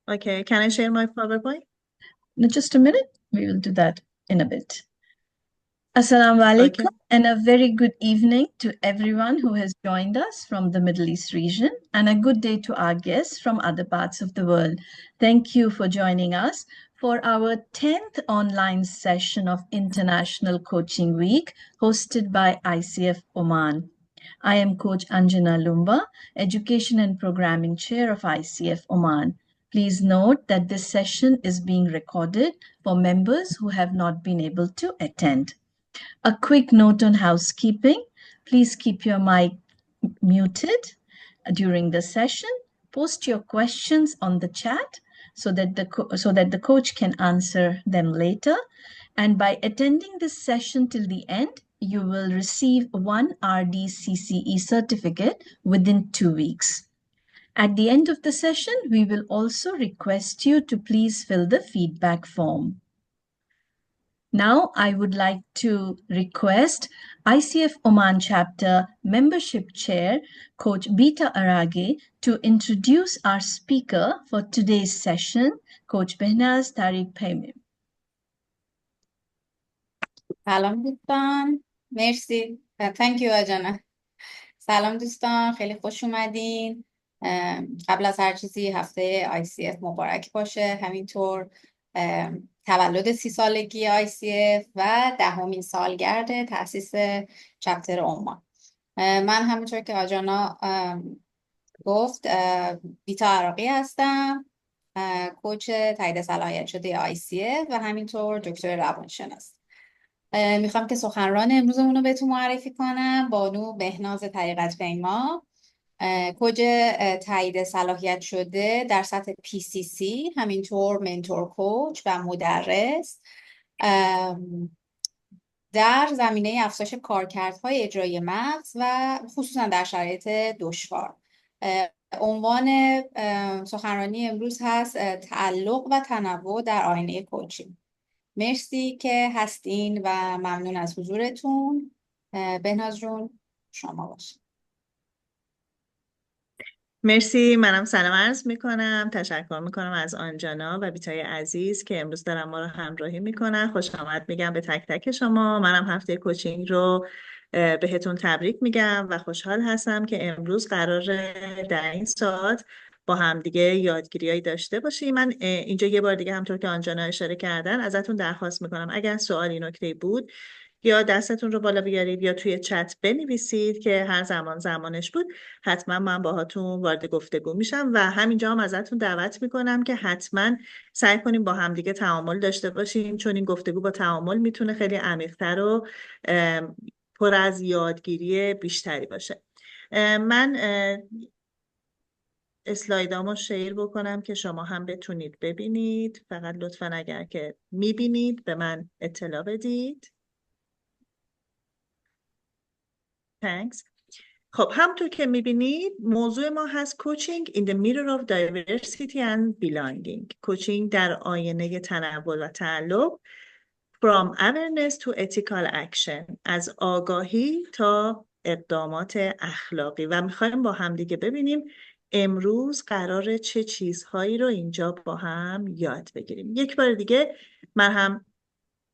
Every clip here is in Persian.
Okay, can I share my PowerPoint? No, just a minute. We will do that in a bit. Assalamu Okay. alaikum and a very good evening to everyone who has joined us from the Middle East region and a good day to our guests from other parts of the world. Thank you for joining us for our 10th online session of International Coaching Week hosted by ICF Oman. I am Coach Anjana Lumba, Education and Programming Chair of ICF Oman. Please note that this session is being recorded for members who have not been able to attend. A quick note on housekeeping. Please keep your mic muted during the session. Post your questions on the chat so that the coach can answer them later. And by attending this session till the end, you will receive one RDCCE certificate within 2 weeks. At the end of the session, we will also request you to please fill the feedback form. Now, I would like to request ICF Oman Chapter Membership Chair, Coach Bita Arage, to introduce our speaker for today's session, Coach Behnaz Tariq Paymim. سلام دوستان مرسی thank you آجانا سلام دوستان خیلی خوش اومدین قبل از هر چیزی هفته ICF مبارک باشه همینطور تولد 30 سالگی ICF و 10مین سالگرد تأسیس چپتر عمان من همونطور که آجانا گفت بیتا عراقی هستم کوچ تایید صلاحیت شده ICF و همینطور دکتر روانشناس میخوام که سخنران امروزمون رو بهتون معرفی کنم بانو بهناز طریقت پیما کوچ تایید صلاحیت شده در سطح PCC همینطور منتور کوچ و مدرس در زمینه افزایش کارکردهای اجرایی مغز و خصوصا در شرایط دشوار. عنوان سخنرانی امروز هست تعلق و تنوع در آینه کوچینگ. مرسی که هستین و ممنون از حضورتون. بهناز جون شما باشید. مرسی، منم سلام عرض میکنم. تشکر میکنم از آنجانا و بیتای عزیز که امروز دارن ما رو همراهی میکنن. خوش آمد میگم به تک تک شما. منم هفته کوچینگ رو بهتون تبریک میگم و خوشحال هستم که امروز قراره در این ساعت با هم دیگه یادگیریایی داشته باشیم. من اینجا یه بار دیگه همطور که آنجانا اشاره کردن ازتون درخواست میکنم اگر سوالی نکته بود یا دستتون رو بالا بیارید یا توی چت بنویسید که هر زمانش بود حتما من باهاتون وارد گفتگو میشم و همینجا هم ازتون دعوت میکنم که حتما سعی کنیم با همدیگه تعامل داشته باشیم چون این گفتگو با تعامل میتونه خیلی عمیق‌تر و پر از یادگیری بیشتری باشه. من اسلایدامو شیر بکنم که شما هم بتونید ببینید. فقط لطفا اگر که میبینید به من اطلاع بدید. Thanks. خب همونطور که میبینید موضوع ما هست Coaching in the Mirror of Diversity and Belonging. کوچینگ در آینه تنوع و تعلق From Awareness to Ethical Action. از آگاهی تا اقدامات اخلاقی و میخوایم با هم دیگه ببینیم امروز قراره چه چیزهایی رو اینجا با هم یاد بگیریم. یک بار دیگه من هم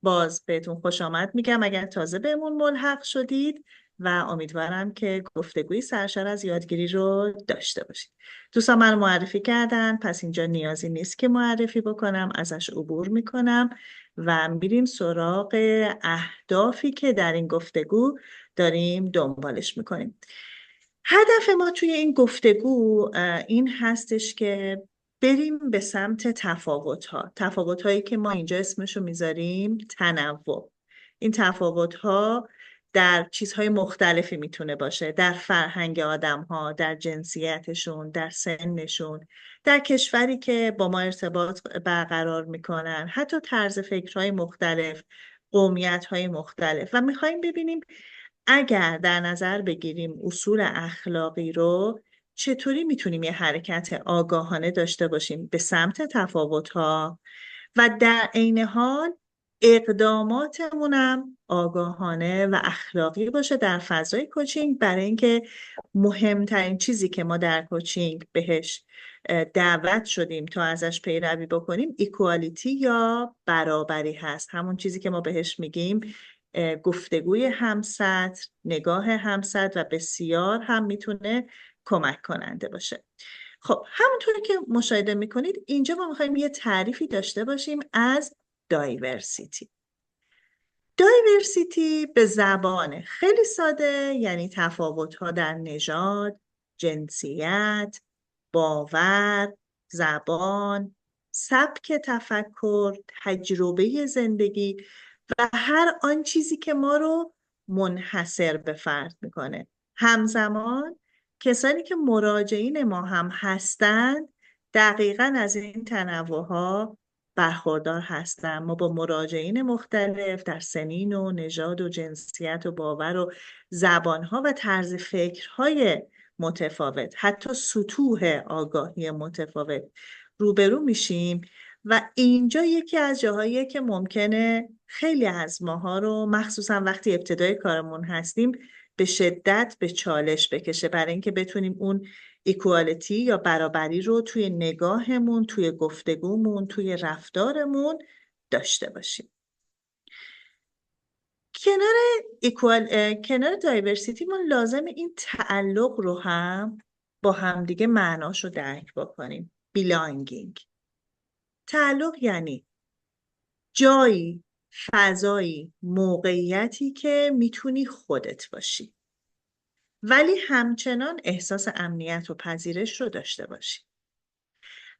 باز بهتون خوش آمد میگم اگر تازه بهمون ملحق شدید و امیدوارم که گفتگوی سرشار از یادگیری رو داشته باشید. دوستان من معرفی کردن پس اینجا نیازی نیست که معرفی بکنم، ازش عبور میکنم و میریم سراغ اهدافی که در این گفتگو داریم دنبالش میکنیم. هدف ما توی این گفتگو این هستش که بریم به سمت تفاوت‌هایی که ما اینجا اسمشو میذاریم تنوع. این تفاوت‌ها در چیزهای مختلفی میتونه باشه، در فرهنگ آدم‌ها، در جنسیتشون، در سنشون، در کشوری که با ما ارتباط برقرار میکنن، حتی طرز فکرهای مختلف، قومیت‌های مختلف و میخوایم ببینیم اگر در نظر بگیریم اصول اخلاقی رو چطوری میتونیم یه حرکت آگاهانه داشته باشیم به سمت تفاوت‌ها و در عین حال اقداماتمونم آگاهانه و اخلاقی باشه در فضای کوچینگ برای اینکه مهمترین چیزی که ما در کوچینگ بهش دعوت شدیم تا ازش پیروی بکنیم ایکوالیتی یا برابری هست، همون چیزی که ما بهش میگیم گفتگوی همسطح، نگاه همسطح و بسیار هم میتونه کمک کننده باشه. خب همونطوری که مشاهده میکنید اینجا ما میخوایم یه تعریفی داشته باشیم از دایورسیتی. دایورسیتی به زبان خیلی ساده یعنی تفاوت‌ها در نژاد، جنسیت، باور، زبان، سبک تفکر، تجربه زندگی و هر آن چیزی که ما رو منحصر به فرد میکنه. همزمان کسانی که مراجعین ما هم هستند دقیقاً از این تنوع‌ها برخوردار هستند. ما با مراجعین مختلف در سنین و نژاد و جنسیت و باور و زبانها و طرز فکرهای متفاوت، حتی سطوح آگاهی متفاوت روبرو میشیم و اینجا یکی از جاهاییه که ممکنه خیلی از ماها رو مخصوصا وقتی ابتدای کارمون هستیم به شدت به چالش بکشه برای اینکه بتونیم اون ایکوالیتی یا برابری رو توی نگاهمون، توی گفتگومون، توی رفتارمون داشته باشیم. کنار دایورسیتی ما لازم این تعلق رو هم با همدیگه معناش رو درک بکنیم. بیلانگینگ. تعلق یعنی جایی، فضایی، موقعیتی که میتونی خودت باشی ولی همچنان احساس امنیت و پذیرش رو داشته باشی.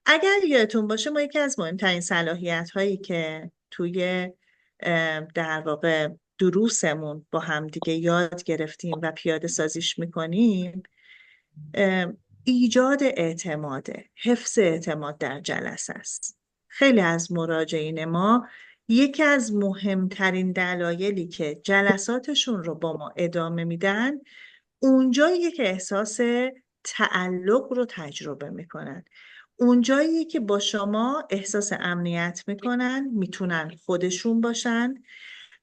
اگر یادتون باشه ما یکی از مهمترین صلاحیت هایی که توی در واقع دروسمون با همدیگه یاد گرفتیم و پیاده سازیش میکنیم ایجاد اعتماده، حفظ اعتماد در جلسه است. خیلی از مراجعین ما یکی از مهمترین دلایلی که جلساتشون رو با ما ادامه میدن اونجاییه که احساس تعلق رو تجربه میکنن، اونجاییه که با شما احساس امنیت میکنن، میتونن خودشون باشن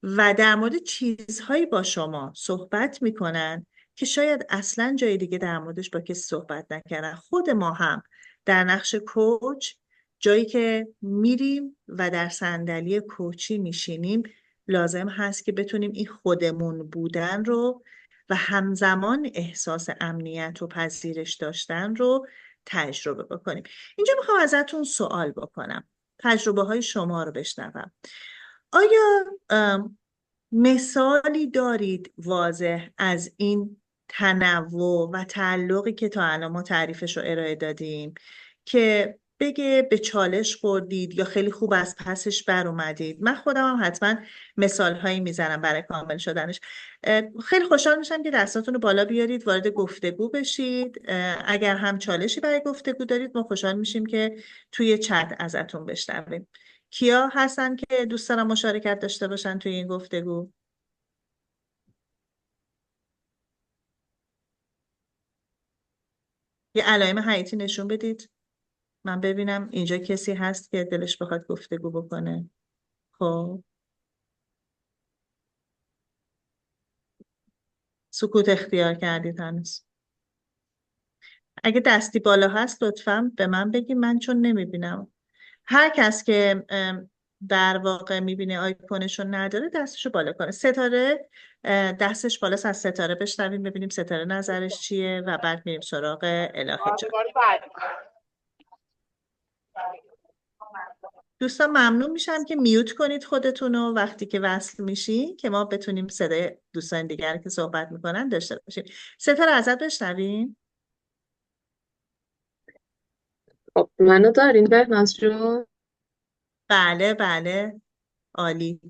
و در مورد چیزهایی با شما صحبت میکنن که شاید اصلا جای دیگه در موردش با کسی صحبت نکردن. خود ما هم در نقش کوچ جایی که میریم و در صندلی کوچی میشینیم لازم هست که بتونیم این خودمون بودن رو و همزمان احساس امنیت و پذیرش داشتن رو تجربه بکنیم. اینجا میخوام ازتون سوال بکنم، تجربه های شما رو بشنوم. آیا مثالی دارید واضح از این تنوع و تعلقی که تا الان ما تعریفش رو ارائه دادیم که بگه به چالش خوردید یا خیلی خوب از پسش بر اومدید؟ من خودم هم حتما مثال هایی میزنم برای کامل شدنش. خیلی خوشحال میشم که دستاتون رو بالا بیارید، وارد گفتگو بشید. اگر هم چالشی برای گفتگو دارید ما خوشحال میشیم که توی چت ازتون بشنویم. کیا هستن که دوست دارن مشارکت داشته باشن توی این گفتگو؟ یه علائم حیاتی نشون بدید من ببینم اینجا کسی هست که دلش بخواد گفتگو بکنه. خب سکوت اختیار کردید هنوز. اگه دستی بالا هست لطفاً به من بگید، من چون نمیبینم. هر کس که در واقع میبینه آیکونشو نداره دستشو بالا کنه. ستاره دستش بالاست، از ستاره بشنویم ببینیم ستاره نظرش چیه و بعد میریم سراغ الهه جان. دوستان ممنون میشم که میوت کنید خودتونو وقتی که وصل میشین که ما بتونیم صدای دوستان دیگر که صحبت میکنن داشته باشیم. ستاره ازت بشنویم. خب منو دارین بهناز جون؟ بله بله عالی.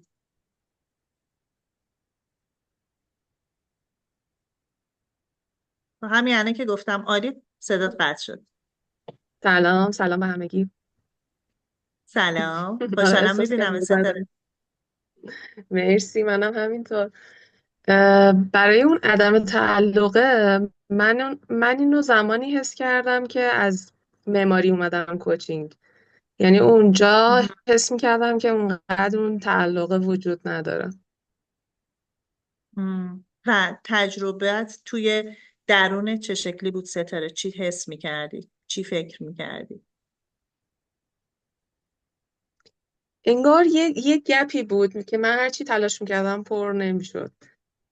همین الان که گفتم عالی صدات قطع شد. سلام به همگی. سلام، آره خوشحالم احساس میبینم کردم ستاره. مرسی، منم همینطور. برای اون عدم تعلقه من اینو زمانی حس کردم که از معماری اومدم کوچینگ، یعنی اونجا حس میکردم که اونقدر اون تعلقه وجود نداره. و تجربت توی درون چه شکلی بود ستاره؟ چی حس میکردی؟ چی فکر میکردی؟ انگار یه گپی بود که من هرچی تلاش میکردم پر نمیشد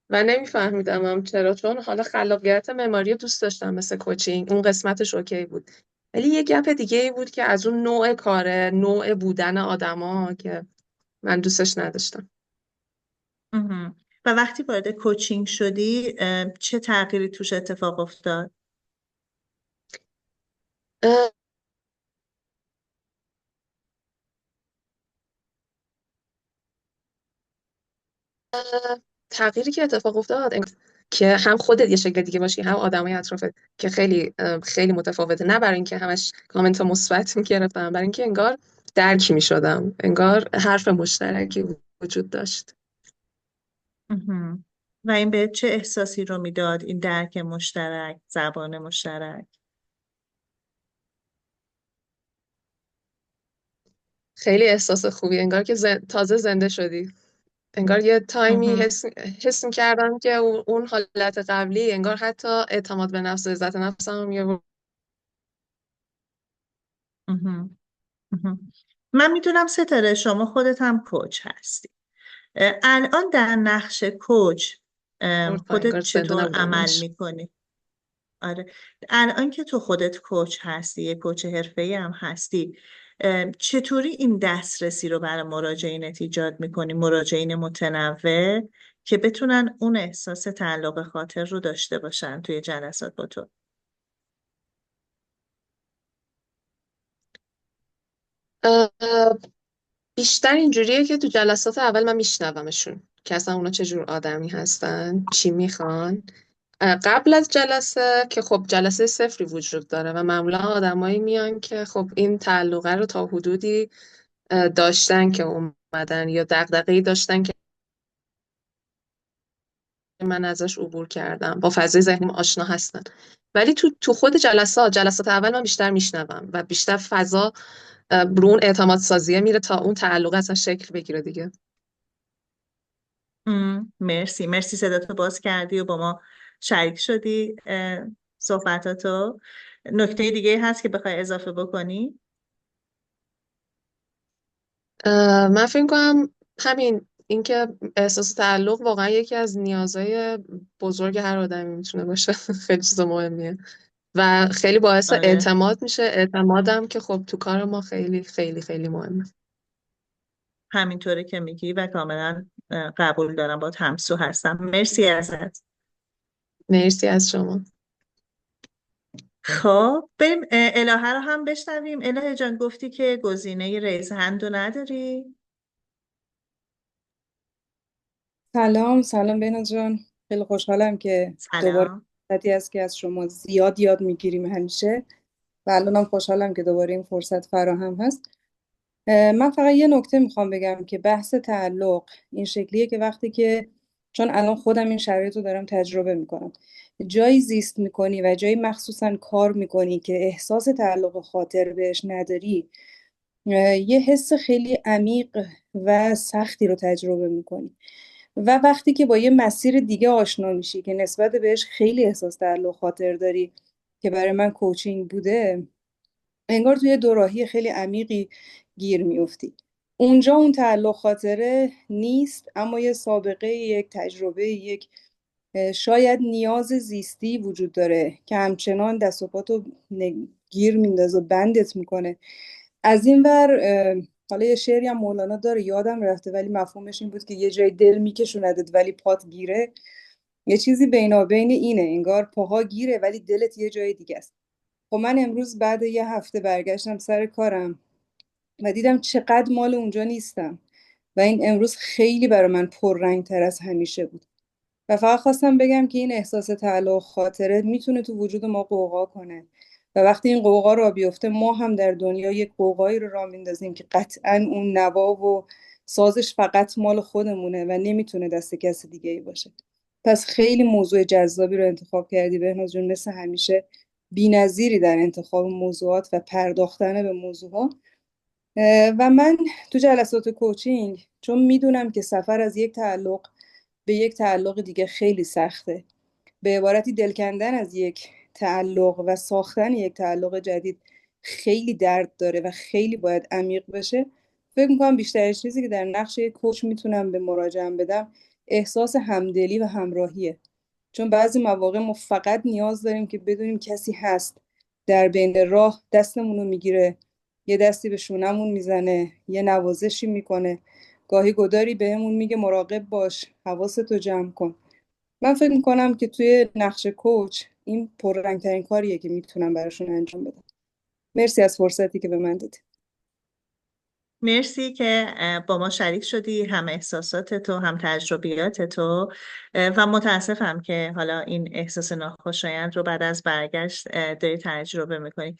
و نمیفهمیدم هم چرا، چون حالا خلاقیت معماری رو دوست داشتم مثل کوچینگ، اون قسمتش اوکی بود، ولی یه گپ دیگه ای بود که از اون نوع کاره، نوع بودن آدما که من دوستش نداشتم. مهم. و وقتی وارد کوچینگ شدی چه تغییری توش اتفاق افتاد؟ اه، تغییری که اتفاق افتاد که هم خودت یه شکل دیگه باشی، هم آدمای اطرافت که خیلی متفاوته، نه برای اینکه همش کامنت مثبت میگرفتم، برای اینکه انگار درک میشدم، انگار حرف مشترکی وجود داشت. مهم. و این به چه احساسی رو میداد، این درک مشترک، زبان مشترک؟ خیلی احساس خوبی، انگار که تازه زنده شدی، انگار یه تایمی مهم. حس می‌کردم که اون حالت قبلی، انگار حتی اعتماد به نفس و عزت نفسم یه. مهم. مهم. من میدونم ستاره شما خودت هم کوچ هستی. الان در نقش کوچ خودت انگار زنده چطور نبودم عمل باش. میکنی؟ آره، الان که تو خودت کوچ هستی، یه کوچ حرفه‌ای هم هستی، چطوری این دسترسی رو برای مراجعینت ایجاد میکنی، مراجعین متنوع که بتونن اون احساس تعلق خاطر رو داشته باشن توی جلسات با تو؟ اه، بیشتر اینجوریه که تو جلسات اول من میشنومشون که اصلا اونا چه جور آدمی هستن، چی میخوان. قبل از جلسه که خب جلسه صفری وجود داره و معمولا آدمایی میان که خب این تعلقه رو تا حدودی داشتن که اومدن، یا دغدغه‌ای داشتن که من ازش عبور کردم، با فضای ذهنیم آشنا هستن. ولی تو خود جلسات اول من بیشتر میشنوم و بیشتر فضا رو اون اعتماد سازیه میره تا اون تعلق اصلا شکل بگیره دیگه. مرسی، مرسی صداتو باز کردی و با ما شریک شدی صحبتاتو. نکته دیگه هست که بخوای اضافه بکنی؟ من فکر کنم همین، اینکه احساس تعلق واقعا یکی از نیازهای بزرگ هر آدمی میتونه باشه. خیلی چیز مهمیه و خیلی باعث آره، اعتماد میشه، اعتمادم که خب تو کار ما خیلی خیلی خیلی مهمه. همینطوره که میگی و کاملا قبول دارم، با همسو هستم. مرسی ازت. مرسی از شما. خب بریم الهه رو هم بشنویم. الهه جان، گفتی که گزینه ریز هند رو نداری؟ سلام سلام بهنا جان، خیلی خوشحالم که دوباره سلام. فرصتی است که از شما زیاد یاد میگیریم همیشه، و الانم خوشحالم که دوباره این فرصت فراهم هست. من فقط یه نکته میخوام بگم که بحث تعلق این شکلیه که وقتی که، چون الان خودم این شرایط رو دارم تجربه میکنم، جایی زیست میکنی و جایی مخصوصا کار میکنی که احساس تعلق خاطر بهش نداری، یه حس خیلی عمیق و سختی رو تجربه میکنی. و وقتی که با یه مسیر دیگه آشنا میشی که نسبت بهش خیلی احساس تعلق خاطر داری، که برای من کوچینگ بوده، انگار توی دوراهی خیلی عمیقی گیر میفتی. اونجا اون تعلق خاطره نیست، اما یه سابقه، یک تجربه، یک شاید نیاز زیستی وجود داره که همچنان دست و پاتو گیر میندازه، بندت میکنه. از این ور حالا یه شعری هم مولانا داره، یادم رفته، ولی مفهومش این بود که یه جای دل میکشوندت ولی پات گیره. یه چیزی بینابین اینه، انگار پاها گیره ولی دلت یه جای دیگه است. خب من امروز بعد یه هفته برگشتم سر کارم و دیدم چقدر مال اونجا نیستم، و این امروز خیلی برای من پررنگ تر از همیشه بود. و فقط خواستم بگم که این احساس تعلق خاطره میتونه تو وجود ما قوقا کنه، و وقتی این قوقا را بیفته ما هم در دنیا یک قوقایی رو راه میندازیم که قطعا اون نوا و سازش فقط مال خودمونه و نمیتونه دست کس دیگه ای باشه. پس خیلی موضوع جذابی رو انتخاب کردی بهناز جون، مثل همیشه بی‌نظیری در انتخاب موضوعات و پرداختن به موضوعها. و من تو جلسات کوچینگ، چون میدونم که سفر از یک تعلق به یک تعلق دیگه خیلی سخته، به عبارتی دل کندن از یک تعلق و ساختن یک تعلق جدید خیلی درد داره و خیلی باید عمیق بشه، فکر میکنم بیشتر چیزی که در نقش یک کوچ میتونم به مراجعم بدم احساس همدلی و همراهیه. چون بعضی مواقع ما فقط نیاز داریم که بدونیم کسی هست، در بین راه دستمون رو میگیره، یه دستی به شونمون میزنه، یه نوازشی میکنه، گاهی گداری بهمون میگه مراقب باش، حواستو جمع کن. من فکر میکنم که توی نقش کوچ این پررنگترین کاریه که میتونم براشون انجام بدم. مرسی از فرصتی که به من دادی. مرسی که با ما شریک شدی، هم احساسات تو هم تجربیات تو، و متاسفم که حالا این احساس ناخوشایند رو بعد از برگشت داری تجربه میکنی.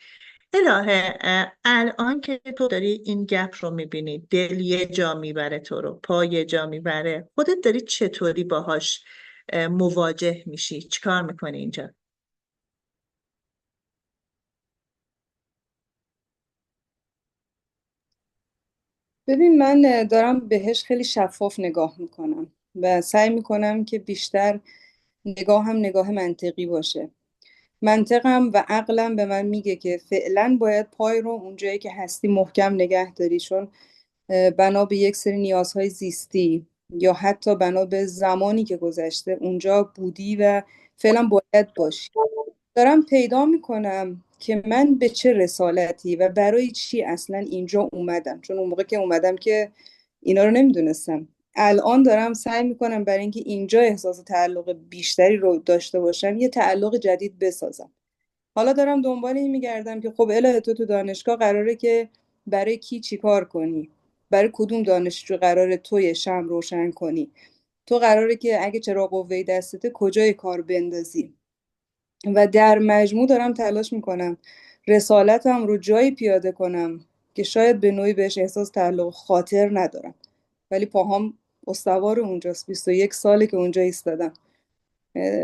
الهه، الان که تو داری این گپ رو میبینی، دل یه جا میبره تو رو، پا یه جا میبره، خودت داری چطوری باهاش مواجه میشی؟ چیکار میکنی اینجا؟ ببین، من دارم بهش خیلی شفاف نگاه میکنم و سعی میکنم که بیشتر نگاهم نگاه منطقی باشه. منطقم و عقلم به من میگه که فعلا باید پای رو اونجایی که هستی محکم نگه داری، چون بنا به یک سری نیازهای زیستی یا حتی بنا به زمانی که گذشته اونجا بودی و فعلا باید باشی. دارم پیدا میکنم که من به چه رسالتی و برای چی اصلا اینجا اومدم، چون اون موقع که اومدم که اینا رو نمیدونستم. الان دارم سعی میکنم برای اینکه اینجا احساس تعلق بیشتری رو داشته باشم یه تعلق جدید بسازم. حالا دارم دنبال این میگردم که خب الهه، تو دانشگاه قراره که برای کی چی کار کنی؟ برای کدوم دانشجو قراره توی شمع روشن کنی؟ تو قراره که اگه چراغ قوه دستته کجای کار بندازی؟ و در مجموع دارم تلاش میکنم رسالتم رو جایی پیاده کنم که شاید به نوعی بهش احساس تعلق خاطر ندارم، ولی پاهام استوار اونجاست. 21 ساله که اونجا ایستادم.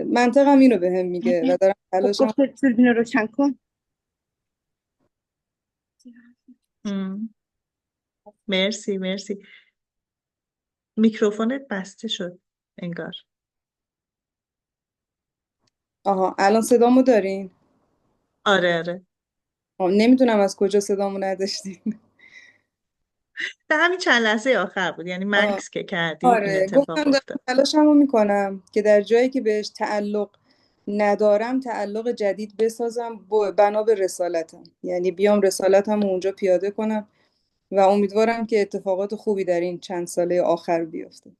منطقم اینو بهم میگه و دارم خب تلاشم. گفت دوربین رو روشن کن. مم. مرسی مرسی. میکروفونت بسته شد انگار. آها، الان صدامو دارین؟ آره آره، نمیدونم از کجا صدامو نداشتین. به همین چند لحظه آخر بود، یعنی آه، مکس که کردی این آره، اتفاق گفتم دارم افتاد. تلاشمو میکنم که در جایی که بهش تعلق ندارم تعلق جدید بسازم بنا به رسالتم، یعنی بیام رسالتم رو اونجا پیاده کنم و امیدوارم که اتفاقات خوبی در این چند ساله آخر بیفته.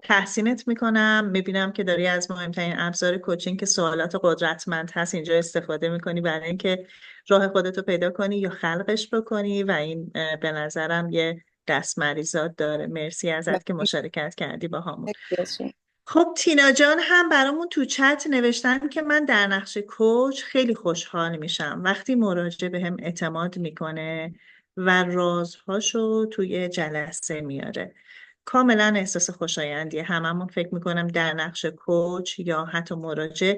تحسینت میکنم، میبینم که داری از مهمترین ابزار کوچینگ که سوالات قدرتمند هست اینجا استفاده میکنی برای اینکه راه خودتو پیدا کنی یا خلقش بکنی، و این به نظرم یه دست مریزاد داره. مرسی ازت که مشارکت کردی با همون. خب تینا جان هم برامون تو چت نوشتن که من در نقش کوچ خیلی خوشحال میشم وقتی مراجع بهم اعتماد میکنه و رازهاشو توی جلسه میاره. کاملا احساس خوشایندیه. هممون فکر میکنم در نقش کوچ یا حتی مراجع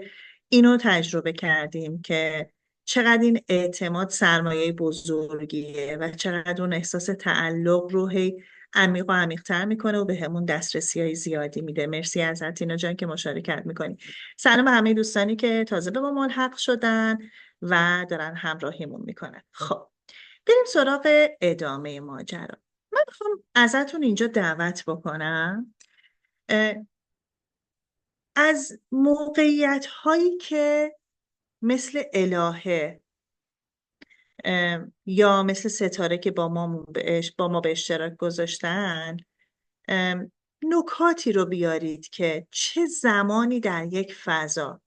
اینو تجربه کردیم که چقدر این اعتماد سرمایه بزرگیه و چقدر اون احساس تعلق رو هی عمیق و عمیق‌تر میکنه و به همون دسترسی های زیادی میده. مرسی ازت تینا جان که مشارکت میکنی. سلام به همه دوستانی که تازه به ما ملحق شدن و دارن همراهیمون میکنن. خب بریم سراغ ادامه ماجرا. من میخوام ازتون اینجا دعوت بکنم از موقعیت هایی که مثل الهه یا مثل ستاره که با ما به اشتراک گذاشتن نکاتی رو بیارید که چه زمانی در یک فضا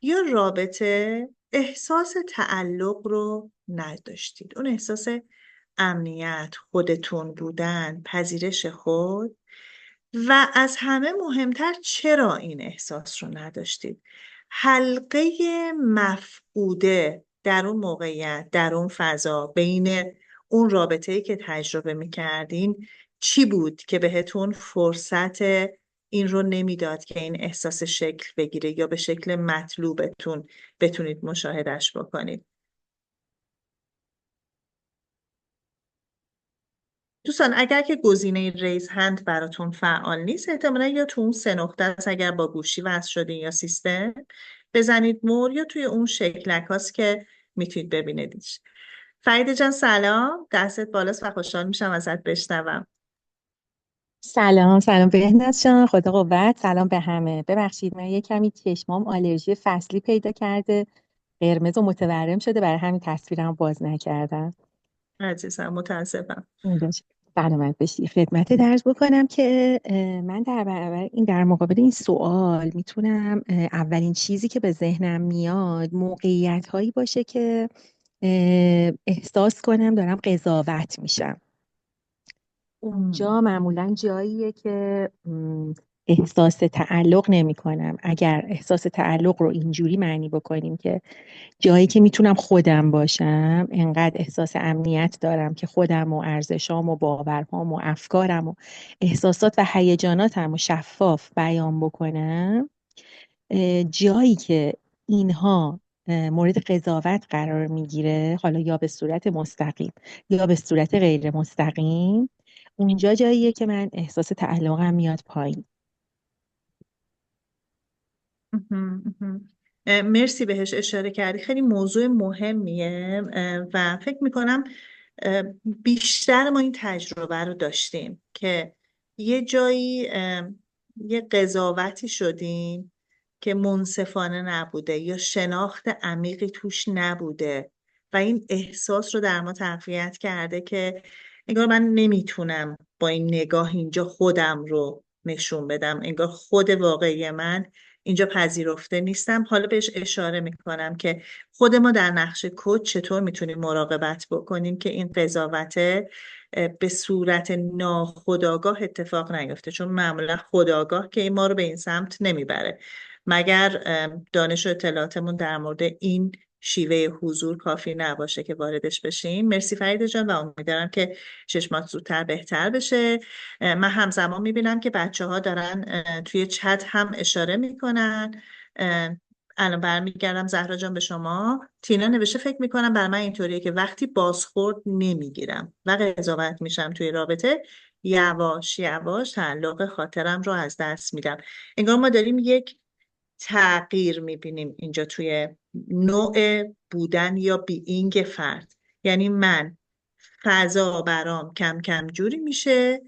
یا رابطه احساس تعلق رو نداشتید، اون احساس امنیت، خودتون بودن، پذیرش خود، و از همه مهمتر چرا این احساس رو نداشتید. حلقه مفقوده در اون موقعیت، در اون فضا، بین اون رابطه‌ای که تجربه می‌کردین چی بود که بهتون فرصت این رو نمیداد که این احساس شکل بگیره یا به شکل مطلوبتون بتونید مشاهدش بکنید. دوستان اگر که گزینه ریز هند براتون فعال نیست، احتمالا یا تو اون 3 نقطه است اگر با گوشی وصل شدین یا سیستم، بزنید مور یا توی اون شکلک هاست که میتونید ببینیدش. فرید جان سلام، دستت بالاست و خوشحال میشم ازت بشنوم. سلام بهناز جان، خدا قوت. سلام به همه. ببخشید من یه کمی چشمام آلرژی فصلی پیدا کرده، قرمز و متورم شده، برای همین تصویرم باز نکردم. عزیزم متاسفم. اینجاش سلامت باشی. خدمت درز بکنم که من در مقابل این سوال میتونم اولین چیزی که به ذهنم میاد موقعیت هایی باشه که احساس کنم دارم قضاوت میشم. اونجا معمولا جاییه که احساس تعلق نمی کنم. اگر احساس تعلق رو اینجوری معنی بکنیم که جایی که میتونم خودم باشم، انقدر احساس امنیت دارم که خودم و ارزشام و باورهام و افکارم و احساسات و هیجاناتم و شفاف بیان بکنم، جایی که اینها مورد قضاوت قرار میگیره، حالا یا به صورت مستقیم یا به صورت غیر مستقیم، اونجا جاییه که من احساس تعلقم میاد پایین. مرسی بهش اشاره کردی، خیلی موضوع مهمیه و فکر میکنم بیشتر ما این تجربه رو داشتیم که یه جایی یه قضاوتی شدیم که منصفانه نبوده یا شناخت عمیقی توش نبوده و این احساس رو در ما تقویت کرده که انگار من نمیتونم با این نگاه اینجا خودم رو نشون بدم، انگار خود واقعی من اینجا پذیرفته نیستم. حالا بهش اشاره میکنم که خود ما در نقش کوچ چطور میتونیم مراقبت بکنیم که این قضاوت به صورت ناخودآگاه اتفاق نیفته، چون معمولا خودآگاه که ما رو به این سمت نمیبره مگر دانش و اطلاعاتمون در مورد این شیوه حضور کافی نباشه که واردش بشیم. مرسی فرید جان و امیدوارم که چشمات زودتر بهتر بشه. من همزمان میبینم که بچه ها دارن توی چت هم اشاره میکنن. الان برمیگردم زهرا جان به شما. تینا نوشته فکر میکنم بر من اینطوریه که وقتی بازخورد نمیگیرم و قضاوت میشم توی رابطه، یواش یواش تعلق خاطرم رو از دست میدم. انگار ما داریم یک تغییر میبینیم اینجا توی نوع بودن یا بیینگ فرد. یعنی من فضا برام کم کم جوری میشه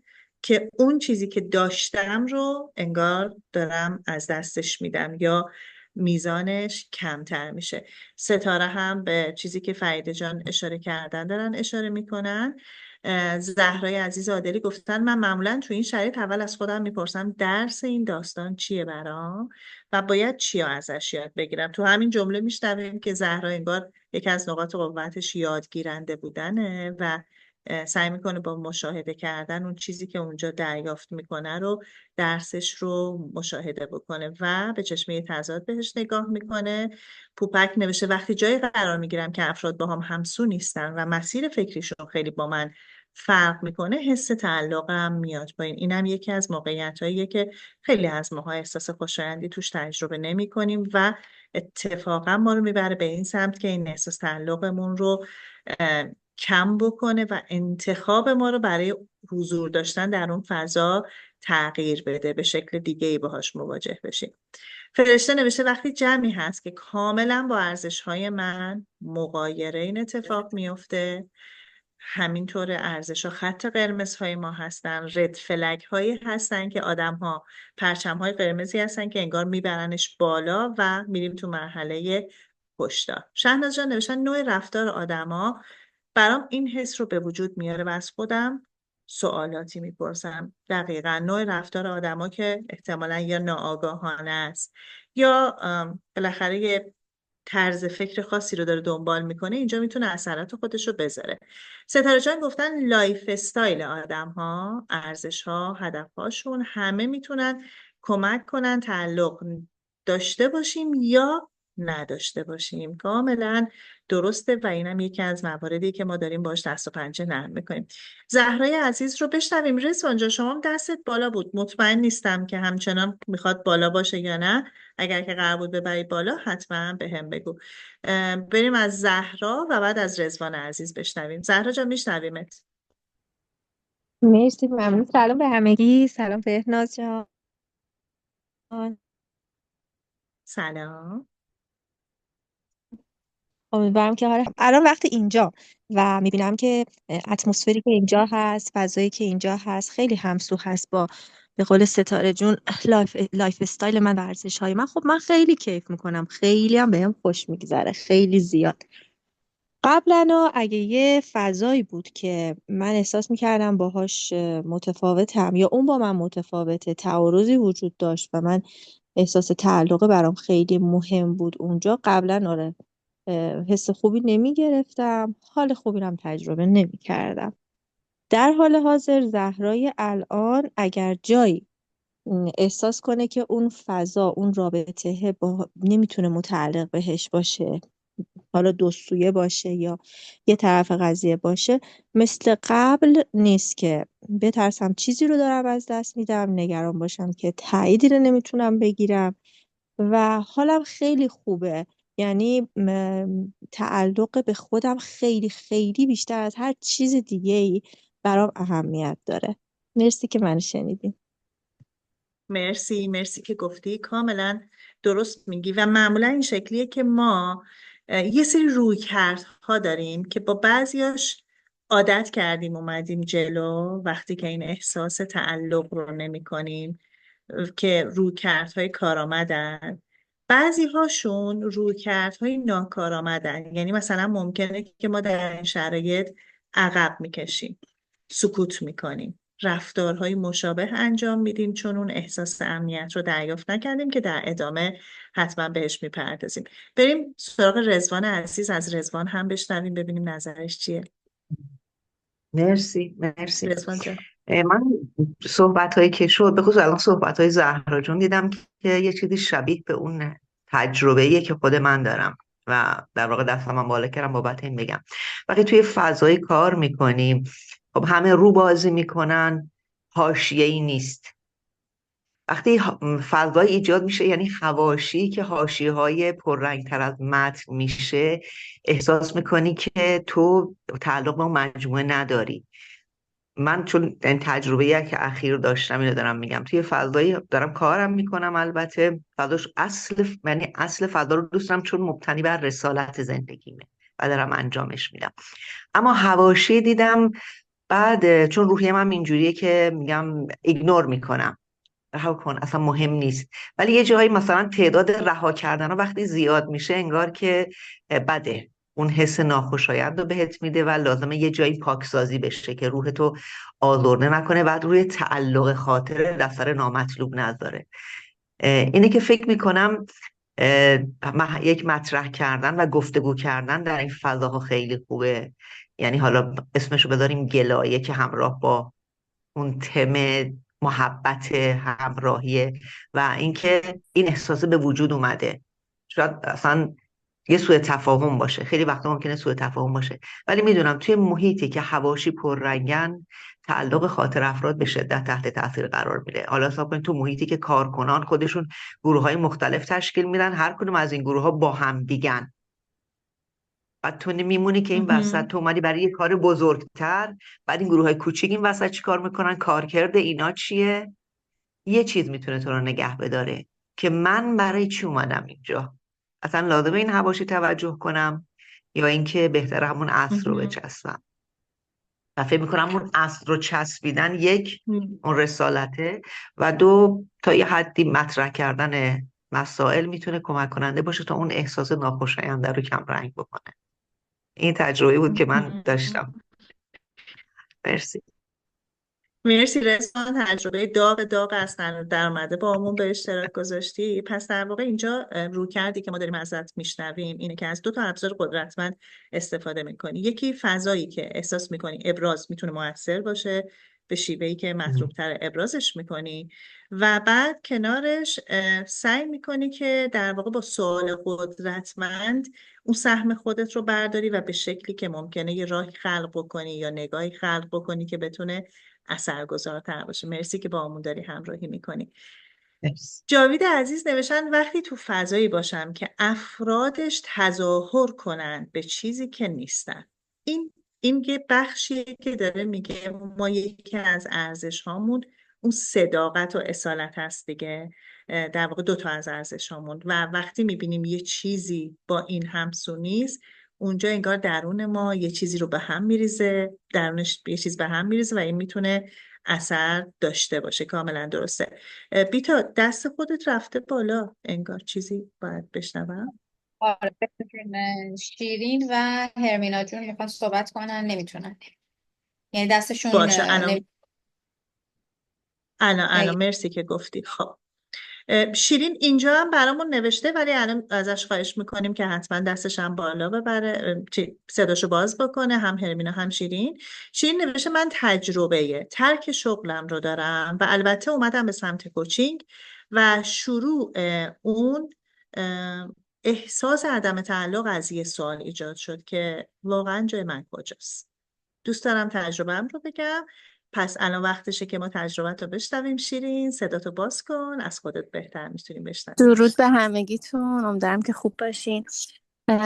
که اون چیزی که داشتم رو انگار دارم از دستش میدم یا میزانش کمتر میشه. ستاره هم به چیزی که فریده جان اشاره کردن دارن اشاره میکنن. زهرای عزیز عادلی گفتن من معمولا تو این شرایط اول از خودم میپرسم درس این داستان چیه برام و باید چیا ازش یاد بگیرم. تو همین جمله میشنویم که زهرا انگار یکی از نقاط قوتش یادگیرنده بودنه و سعی میکنه با مشاهده کردن اون چیزی که اونجا دریافت میکنه رو درسش رو مشاهده بکنه و به چشمه تضاد بهش نگاه میکنه. پوپک نوشته وقتی جایی قرار میگیرم که افراد با هم همسو نیستن و مسیر فکریشون خیلی با من فرق میکنه، حس تعلقم میاد پایین. اینم یکی از موقعیتاییه که خیلی از ماها احساس خوشایندی توش تجربه نمی کنیم و اتفاقا ما رو میبره به این سمت که این احساس تعلقمون رو کم بکنه و انتخاب ما رو برای حضور داشتن در اون فضا تغییر بده، به شکل دیگه ای باهاش مواجه بشیم. فرشته نوشته وقتی جمعی هست که کاملا با ارزش‌های من مغایره این اتفاق میفته، همینطور ارزش ها خط قرمز های ما هستن، رد فلگ هایی هستن که آدم ها پرچم های قرمزی هستن که انگار میبرنش بالا و میریم تو مرحله هشدار. شهناز جان نوشتن نوع رفتار آدما برام این حس رو به وجود میاره و از خودم سوالاتی میپرسم. دقیقا نوع رفتار آدما که احتمالا یا ناآگاهانه است یا بالاخره یه طرز فکر خاصی رو داره دنبال میکنه، اینجا میتونه اثرات خودش رو بذاره. ستاره جان گفتن لایف استایل آدم ها، ارزش ها، هدف هاشون همه میتونن کمک کنن تعلق داشته باشیم یا نداشته باشیم. کاملا درسته و اینم یکی از مواردی که ما داریم باش دست و پنجه نرم میکنیم. زهرای عزیز رو بشنویم. رضوان جان شما هم دستت بالا بود، مطمئن نیستم که همچنان میخواد بالا باشه یا نه. اگر که قرار بود ببری بالا حتما به هم بگو. بریم از زهرا و بعد از رضوان عزیز بشنویم. زهرا جان میشنویمت. مرسی، ممنون. سلام به همگی. سلام بهناز جان. سلام. امیدوارم که حالا الان وقت اینجا و میبینم که اتمسفری که اینجا هست، فضایی که اینجا هست خیلی همسو هست با به قول ستاره جون لایف استایل من، ورزش های من. خب من خیلی کیف میکنم، خیلی هم بهم خوش میگذره، خیلی زیاد. قبلا اگه یه فضایی بود که من احساس میکردم باهاش متفاوتم یا اون با من متفاوته، تعارضی وجود داشت و من احساس تعلق برام خیلی مهم بود اونجا، قبلا آره حس خوبی نمی گرفتم، حال خوبی رو هم تجربه نمی کردم. در حال حاضر زهرای الان اگر جایی احساس کنه که اون فضا، اون رابطه نمیتونه متعلق بهش باشه، حالا دو سویه باشه یا یه طرف قضیه باشه، مثل قبل نیست که بترسم چیزی رو دارم از دست میدم، نگران باشم که تاییدی رو نمیتونم بگیرم و حالم خیلی خوبه. یعنی تعلق به خودم خیلی خیلی بیشتر از هر چیز دیگه‌ای برام اهمیت داره. مرسی که من شنیدین. مرسی که گفتی، کاملا درست میگی. و معمولا این شکلیه که ما یه سری رویکردها داریم که با بعضیاش عادت کردیم اومدیم جلو وقتی که این احساس تعلق رو نمی کنیم، که رویکردهای کارآمدن. بعضی هاشون رویکردهای ناکارآمدن، یعنی مثلا ممکنه که ما در این شرایط عقب میکشیم، سکوت میکنیم، رفتارهای مشابه انجام میدیم چون اون احساس امنیت رو دریافت نکردیم که در ادامه حتما بهش میپردازیم. بریم سراغ رضوان عزیز، از رضوان هم بشنویم ببینیم نظرش چیه. مرسی. رضوان جان. من صحبت هایی که شد، به خصوص الان صحبت های زهرا جون، دیدم که یه چیزی شبیه به اون تجربه‌ایه که خود من دارم و در واقع دستم هم بالا کردم بابت این بگم. وقتی توی فضای کار میکنیم، خب همه رو بازی میکنن، حاشیه‌ای نیست. وقتی فضای ایجاد میشه، یعنی حواشی که حاشیه‌های پررنگ‌تر از متن میشه، احساس میکنی که تو تعلق به اون مجموعه نداری. من چون این تجربه که اخیر داشتم اینو دارم میگم، توی فضایی دارم کارم میکنم، البته فضاش یعنی اصل فضا رو دوست دارم چون مبتنی بر رسالت زندگیمه و دارم انجامش میدم. اما حواشی دیدم بعد، چون روحیه من اینجوریه که میگم ایگنور میکنم، رها کن، اصلا مهم نیست. ولی یه جایی مثلا تعداد رها کردن ها وقتی زیاد میشه انگار که بده، اون حس ناخوشایند رو بهت میده و لازمه یه جایی پاکسازی بشه که روح تو آزرده نکنه، بعد روی تعلق خاطر دفتر نامطلوب نذاره. اینه که فکر میکنم یک مطرح کردن و گفتگو کردن در این فضاها خیلی خوبه. یعنی حالا اسمشو بذاریم گلایه که همراه با اون تم محبت، همراهیه و اینکه این احساس به وجود اومده. شاید اصلا یه سوء تفاهم باشه، خیلی وقتا ممکنه سوء تفاهم باشه، ولی میدونم توی محیطی که حواشی پررنگن، تعلق خاطر افراد به شدت تحت تاثیر قرار میده. حالا حساب کنید تو محیطی که کارکنان خودشون گروه‌های مختلف تشکیل میدن، هر کدوم از این گروه‌ها با هم دیگن، بعد تو میمونی که این وسط تو اومدی برای یه کار بزرگتر، بعد این گروه های کوچیک این وسط چی کار میکنن؟ کارکرد اینا چیه؟ یه چیز میتونه تو رو نگه بداره که من برای چی اومدم اینجا، اصلا لازمه این حواشی توجه کنم یا اینکه بهتره همون اصل رو بچسبم. و فکر میکنم اون اصل رو چسبیدن، یک اون رسالته، و دو تا یه حدی مطرح کردن مسائل میتونه کمک کننده باشه تا اون احساس ناخوشاینده رو کم رنگ بکنه. این تجربه بود که من داشتم. مرسی. مرسی رضوان، تجربه داغ اصلا در اومده با همون به اشتراک گذاشتی. پس در واقع اینجا رو کردی که ما داریم ازت میشنویم اینه که از دو تا ابزار قدرتمند استفاده میکنی. یکی فضایی که احساس میکنی ابراز میتونه موثر باشه به شیوهی که مطلوبتر ابرازش میکنی، و بعد کنارش سعی میکنی که در واقع با سوال قدرتمند اون سهم خودت رو برداری و به شکلی که ممکنه یه راهی خلق بکنی یا نگاهی خلق بکنی که بتونه اثرگذارتر باشه. مرسی که با همون داری همراهی میکنی. جاوید عزیز نوشتن وقتی تو فضایی باشم که افرادش تظاهر کنن به چیزی که نیستن. این یه بخشیه که داره میگه ما یکی از ارزش هامون اون صداقت و اصالت هست دیگه، در واقع دو تا از ارزش هامون، و وقتی میبینیم یه چیزی با این همسو نیست، اونجا انگار درون ما یه چیزی رو به هم میریزه، درونش یه چیز به هم میریزه و این میتونه اثر داشته باشه. کاملا درسته. بیتا دست خودت رفته بالا، انگار چیزی باید بشنوم. آره شیرین و هرمینا جون میخوان صحبت کنن نمیتونن، یعنی دستشون باشه الان مرسی که گفتی. خب شیرین اینجا هم برامون نوشته، ولی الان ازش خواهش میکنیم که حتما دستش هم بالا ببره، صداشو باز بکنه، هم هرمینا هم شیرین. شیرین نوشته من تجربه ترک شغلم رو دارم و البته اومدم به سمت کوچینگ و شروع اون احساس عدم تعلق از یه سوال ایجاد شد که واقعا جای من کجاست. دوست دارم تجربه‌ام رو بگم. پس الان وقتشه که ما تجربت رو بشنویم. شیرین صداتو باز کن، از خودت بهتر میتونیم بشنویم. درود به همگیتون، امیدوارم که خوب باشین.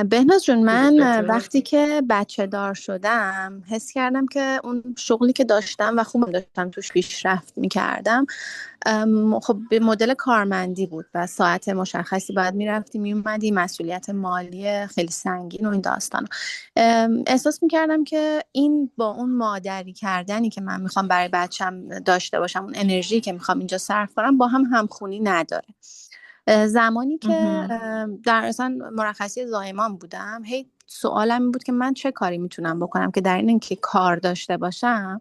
بهناز جون، من وقتی که بچه دار شدم حس کردم که اون شغلی که داشتم و خوب داشتم توش پیشرفت میکردم، خب به مدل کارمندی بود و ساعت مشخصی باید میرفتی میومدی، مسئولیت مالی خیلی سنگین و این داستان. احساس میکردم که این با اون مادری کردنی که من میخوام برای بچم داشته باشم، اون انرژی که میخوام اینجا صرف کنم با هم همخونی نداره. زمانی که در اصلا مرخصی زایمان بودم، هی سوالم این بود که من چه کاری میتونم بکنم که در اینکه کار داشته باشم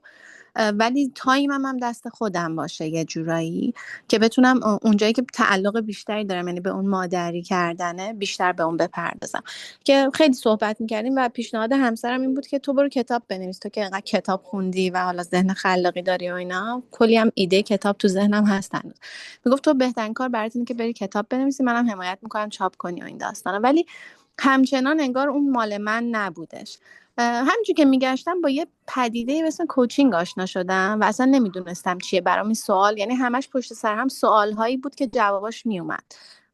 ولی تایمم هم دست خودم باشه، یه جورایی که بتونم اونجایی که تعلق بیشتری دارم، یعنی به اون مادری کردنه، بیشتر به اون بپردازم. که خیلی صحبت میکردیم و پیشنهاد همسرم این بود که تو برو کتاب بنویس، تو که انقدر کتاب خوندی و حالا ذهن خلاقی داری و اینا، کلی هم ایده کتاب تو ذهنم هستن. میگفت تو بهترین کار برات اینه که بری کتاب بنویسی، منم حمایت میکنم چاپ کنی و این داستانا. ولی همچنان انگار اون مال من نبودش. همینجور که میگشتم با یه پدیده مثل کوچینگ آشنا شدم و اصلا نمیدونستم چیه. برام این سوال، یعنی همش پشت سر هم سوالهایی بود که جواباش میومد.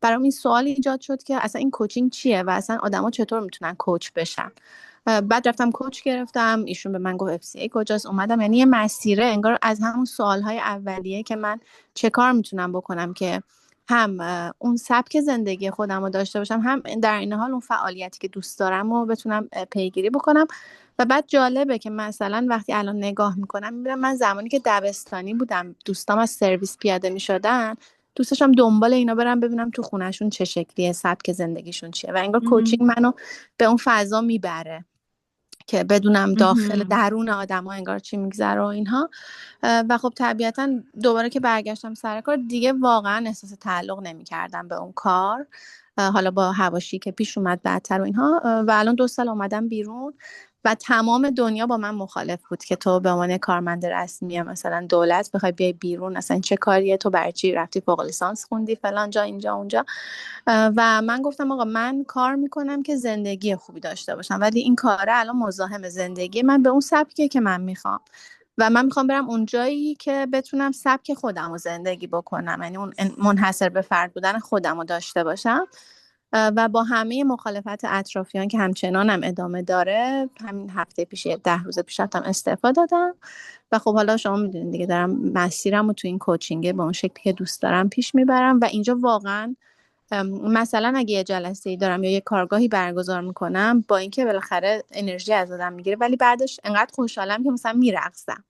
برام این سوال ایجاد شد که اصلا این کوچینگ چیه و اصلا آدما چطور میتونن کوچ بشن. بعد رفتم کوچ گرفتم، ایشون به من گفت FCA کجاست، اومدم، یعنی یه مسیره انگار از همون سوالهای اولیه که من چه کار میتونم بکنم که هم اون سبک زندگی خودم رو داشته باشم، هم در این حال اون فعالیتی که دوست دارم رو بتونم پیگیری بکنم. و بعد جالبه که مثلا وقتی الان نگاه میکنم میبینم من زمانی که دبستانی بودم دوستام از سرویس پیاده میشدن، دوست داشتم دنبال اینا برم ببینم تو خونهشون چه شکلیه، سبک زندگیشون چیه، و انگار کوچینگ منو به اون فضا میبره که بدونم داخل درون آدم ها انگار چی میگذره و اینها. و خب طبیعتا دوباره که برگشتم سر کار دیگه واقعا احساس تعلق نمی کردم به اون کار، حالا با حواشی که پیش اومد بعدتر و اینها. و الان 2 سال اومدم بیرون و تمام دنیا با من مخالف بود که تو به عنوان کارمند رسمی مثلا دولت بخوای بیای بیرون، اصلا چه کاریه، تو برای چی رفتی فوق لیسانس خوندی فلان جا اینجا اونجا. و من گفتم آقا من کار میکنم که زندگی خوبی داشته باشم، ولی این کاره الان مزاحم زندگی من به اون سبکیه که من میخوام و من میخوام برم اون جایی که بتونم سبک خودم رو زندگی بکنم، یعنی اون منحصر به فرد بودن خودم رو داشته باشم. و با همه مخالفت اطرافیان که همچنان هم ادامه داره، همین هفته پیش 10 روز پیش رفتم استعفا دادم و خب حالا شما میدونید دیگه دارم مسیرم رو تو این کوچینگ به اون شکلی که دوست دارم پیش میبرم. و اینجا واقعا مثلا اگه یه جلسه‌ای دارم یا یه کارگاهی برگزار میکنم، با اینکه بالاخره انرژی از آدم میگیره، ولی بعدش انقدر خوشحالم که مثلا میرقصم،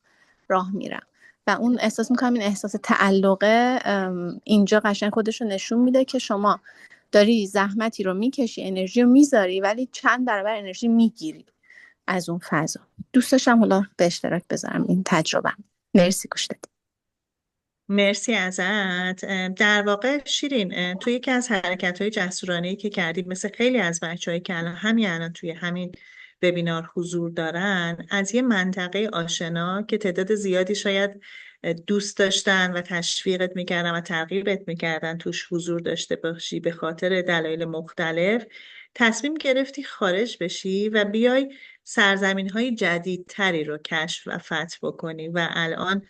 راه میرم و اون احساس میکنم این احساس تعلقه اینجا قشنگ خودش رو نشون میده که شما داری زحمتی رو میکشی، انرژی رو میذاری، ولی چند برابر انرژی میگیری از اون فضا. دوست داشتم حالا به اشتراک بذارم این تجربه. مرسی گوش دادید. مرسی ازت. در واقع شیرین، توی یکی از حرکت‌های جسورانه‌ای که کردی، مثل خیلی از بچه‌هایی که الان توی همین وبینار حضور دارن، از یه منطقه آشنا که تعداد زیادی شاید دوست داشتن و تشویقت میکردن و ترغیبت میکردن توش حضور داشته باشی به خاطر دلایل مختلف، تصمیم گرفتی خارج بشی و بیای سرزمین‌های جدیدتری رو کشف و فتح بکنی و الان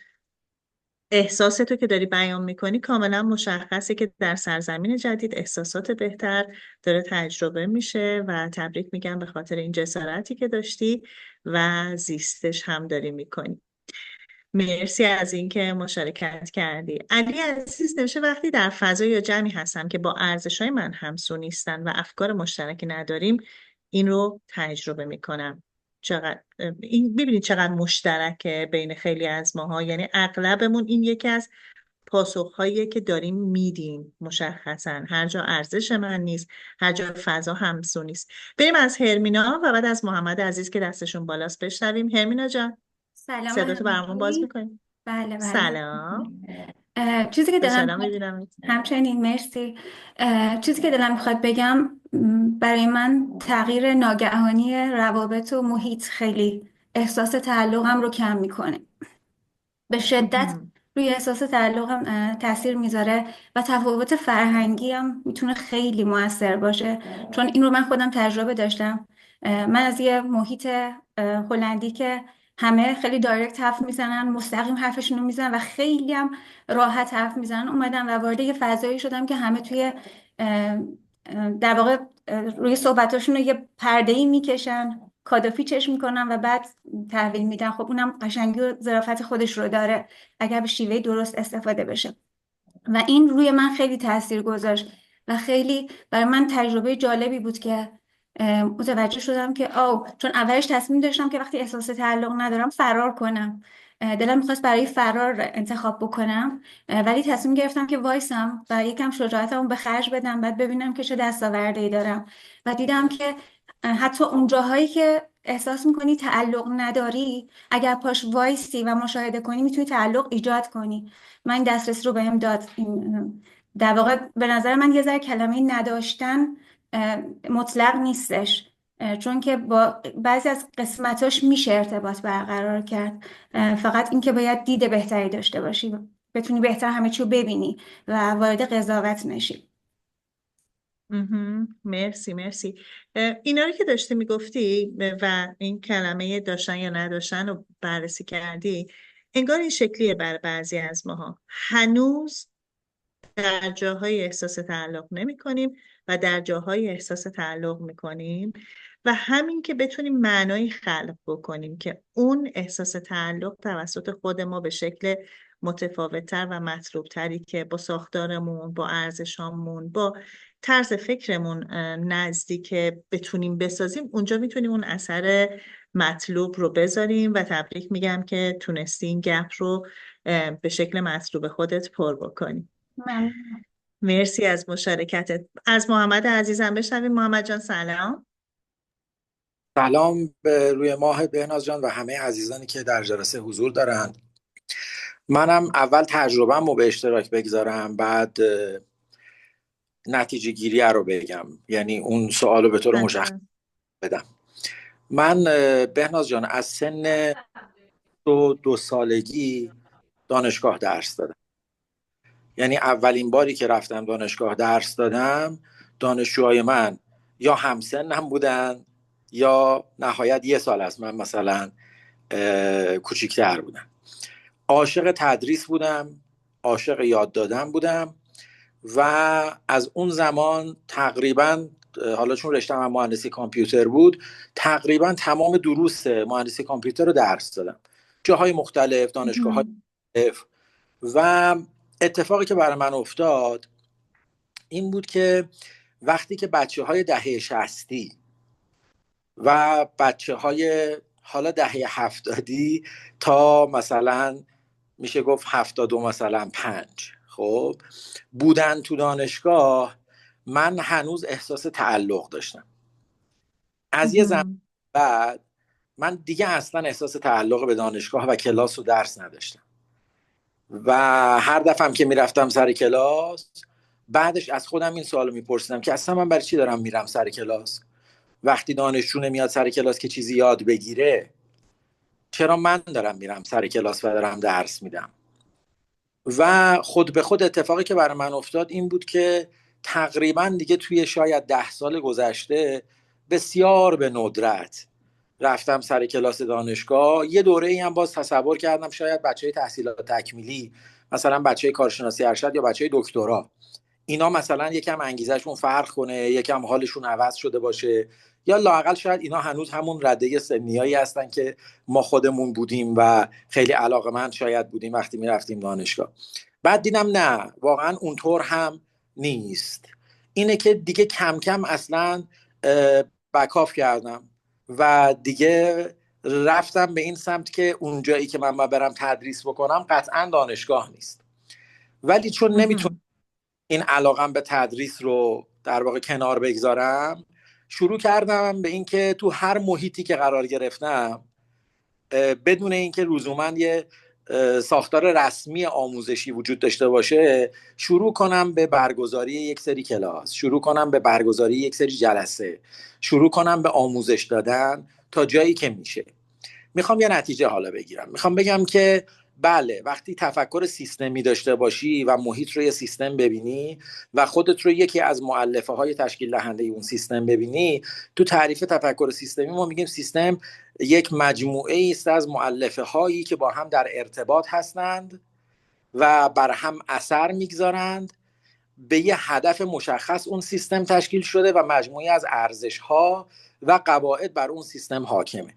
احساستو که داری بیان میکنی کاملا مشخصه که در سرزمین جدید احساسات بهتر داره تجربه میشه و تبریک میگم به خاطر این جسارتی که داشتی و زیستش هم داری میکنی. مرسی از اینکه مشارکت کردی. علی عزیز نوشه وقتی در فضای یا جمعی هستم که با ارزش‌های من همسو نیستن و افکار مشترکی نداریم، این رو تجربه میکنم. چقدر این ببینید چقدر مشترکه بین خیلی از ماها، یعنی اغلبمون این یکی از پاسخهاییه که داریم میدیم. مشخصا هر جا ارزش من نیست، هر جا فضا همسو نیست. بریم از هرمینا و بعد از محمد عزیز که دستشون بالاست بشنویم. هرمینا جان سلام صداتو برامون باز همگی. میکنیم؟ بله سلام، چیزی که دلم خوشحالم میخواد میبینم. همچنین مرسی. چیزی که دلم میخواد بگم، برای من تغییر ناگهانی روابط و محیط خیلی احساس تعلقم رو کم میکنه. به شدت روی احساس تعلقم تاثیر میذاره و تفاوت فرهنگی هم میتونه خیلی موثر باشه، چون این رو من خودم تجربه داشتم. من از یه محیط هلندی که همه خیلی دایرکت حرف میزنن، مستقیم حرفشون رو میزنن و خیلی هم راحت حرف میزنن، اومدم و وارد یه فضایی شدم که همه توی در واقع روی صحبتاشون رو یه پرده‌ای میکشن، کادافی چشم میکنن و بعد تحویل میدن. خب اونم قشنگی و ظرافت خودش رو داره اگر به شیوه درست استفاده بشه. و این روی من خیلی تاثیر گذاشت و خیلی برای من تجربه جالبی بود که متوجه شدم که چون اولش تصمیم داشتم که وقتی احساس تعلق ندارم فرار کنم، دلم میخواست برای فرار انتخاب بکنم، ولی تصمیم گرفتم که وایسم و یکم شجاعتمو به خرج بدم، بعد ببینم که چه دستاوردی دارم. و دیدم که حتی اون جاهایی که احساس میکنی تعلق نداری، اگر پاش وایسی و مشاهده کنی میتونی تعلق ایجاد کنی. من این دسترسی رو بهم داد. در واقع به نظر من یه ذره کلمه نداشتن مطلق نیستش، چون که با بعضی از قسمتاش میشه ارتباط برقرار کرد. فقط این که باید دید بهتری داشته باشی، بتونی بهتر همه چی رو ببینی و وارد قضاوت نشی. مرسی مرسی. اینا رو که داشتی میگفتی و این کلمه داشتن یا نداشتن رو بررسی کردی، انگار این شکلیه بر بعضی از ماها. هنوز در جاهای احساس تعلق نمی کنیم و در جاهای احساس تعلق می کنیم و همین که بتونیم معنایی خلق بکنیم که اون احساس تعلق توسط خود ما به شکل متفاوت‌تر و مطلوب‌تری که با ساختارمون، با ارزشامون، با طرز فکرمون نزدیک بتونیم بسازیم، اونجا میتونیم اون اثر مطلوب رو بذاریم و تبریک میگم که تونستی این گپ رو به شکل مطلوب خودت پر بکنی. ممنون. مرسی از مشارکتت. از محمد عزیزم بشنویم. محمد جان سلام. سلام به روی ماه بهناز جان و همه عزیزانی که در جلسه حضور دارند. منم اول تجربه‌مو رو به اشتراک بگذارم، بعد نتیجه گیری رو بگم، یعنی اون سوالو به طور مشخص بدم. من بهناز جان از سن 2 سالگی دانشگاه درس دادم. یعنی اولین باری که رفتم دانشگاه درس دادم، دانشجوهای من یا همسنم بودن یا نهایت 1 سال از من مثلا کوچیک‌تر بودن. عاشق تدریس بودم، عاشق یاد دادن بودم و از اون زمان تقریبا، حالا چون رشته‌م هم مهندسی کامپیوتر بود، تقریبا تمام دروس مهندسی کامپیوتر رو درس دادم، جاهای مختلف، دانشگاه‌های مختلف. و اتفاقی که برای من افتاد این بود که وقتی که بچه‌های دهه 60 و بچه‌های حالا دهه 70 تا مثلا میشه گفت 72 مثلا 5 خب بودن تو دانشگاه، من هنوز احساس تعلق داشتم. از یه زمان بعد من دیگه اصلا احساس تعلق به دانشگاه و کلاس و درس نداشتم و هر دفعه که میرفتم سر کلاس بعدش از خودم این سوالو میپرسیدم که اصلا من برای چی دارم میرم سر کلاس؟ وقتی دانشجو نمیاد سر کلاس که چیزی یاد بگیره، چرا من دارم میرم سر کلاس و دارم درس میدم؟ و خود به خود اتفاقی که برای من افتاد این بود که تقریبا دیگه توی شاید 10 سال گذشته بسیار به ندرت رفتم سر کلاس دانشگاه. یه دوره ای هم باز تصور کردم شاید بچهای تحصیلات تکمیلی، مثلا بچهای کارشناسی ارشد یا بچهای دکترا، اینا مثلا یکم انگیزشون فرق کنه، یکم حالشون عوض شده باشه، یا لااقل شاید اینا هنوز همون رده سنیایی هستن که ما خودمون بودیم و خیلی علاقه‌مند شاید بودیم وقتی میرفتیم دانشگاه. بعد دیدم نه، واقعا اونطور هم نیست. اینه که دیگه کم کم اصلا بکاف کردم و دیگه رفتم به این سمت که اون جایی که من برم تدریس بکنم قطعا دانشگاه نیست، ولی چون نمیتونم این علاقم به تدریس رو در واقع کنار بگذارم، شروع کردم به این که تو هر محیطی که قرار گرفتم بدون اینکه لزوما یه ساختار رسمی آموزشی وجود داشته باشه شروع کنم به برگزاری یک سری کلاس، شروع کنم به برگزاری یک سری جلسه، شروع کنم به آموزش دادن تا جایی که میشه. میخوام یه نتیجه حالا بگیرم. میخوام بگم که بله، وقتی تفکر سیستمی داشته باشی و محیط رو یه سیستم ببینی و خودت رو یکی از مؤلفه های تشکیل دهنده اون سیستم ببینی، تو تعریف تفکر سیستمی ما میگیم سیستم یک مجموعه است از مؤلفه هایی که با هم در ارتباط هستند و بر هم اثر میگذارند. به یه هدف مشخص اون سیستم تشکیل شده و مجموعی از ارزش ها و قواعد بر اون سیستم حاکمه.